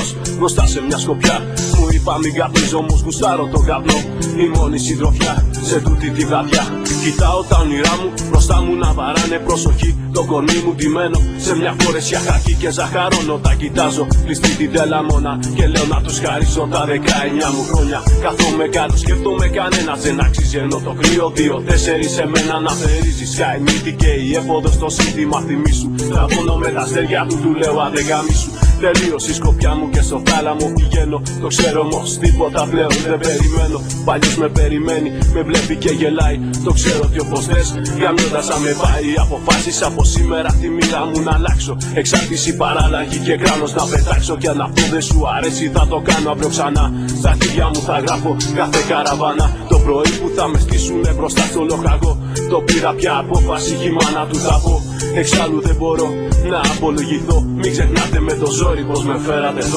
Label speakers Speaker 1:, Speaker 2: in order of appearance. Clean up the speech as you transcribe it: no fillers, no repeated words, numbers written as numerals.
Speaker 1: μπρος μπροστά σε μια σκοπιά. Μου είπα μην καπνίζω, όμως γουστάρω τον καπνό. Η μόνη συντροφιά σε τούτη τη βραδιά. Κοιτάω τα όνειρά μου μπροστά μου να βαράνε προσοχή. Το κορμί μου ντυμένο σε μια φορεσιά χακί και ζαχαρώνω. Τα κοιτάζω κλειστή την τελαμόνα και λέω να τους χαρίσω τα 19 μου χρόνια. Καθόμαι κάτω, σκέφτομαι κανένας δεν αξίζει, ενώ το κρύο 2-4 σε μένα να θερίζει. Σκάει μύτη και η έφοδος στο σύνθημα θυμίσου. Τραβώνω με τα αστέρια του, του λέω άντε γαμίσου. Τελείωσε η σκοπιά μου και στο θάλαμο πηγαίνω. Το ξέρω όμως τίποτα πλέον δεν περιμένω. Παλιός με περιμένει, με βλέπει και γελάει. Το ξέρω ότι όπως θες γαμιώντας θα με πάει. Αποφάσισα από σήμερα τη μοίρα μου να αλλάξω. Εξάρτηση, παράλλαγη και κράνος να πετάξω. Κι αν αυτό δεν σου αρέσει θα το κάνω αύριο ξανά. Στα χέρια μου θα γράφω κάθε καραβάνα. Το πρωί που θα με στήσουνε μπροστά στο λοχαγό. Το πήρα πια απόφαση, χυμά να του τα πω. Εξάλλου δεν μπορώ να απολογηθώ. Μην ξεχνάτε με το ζόρι πως με φέρατε εδώ.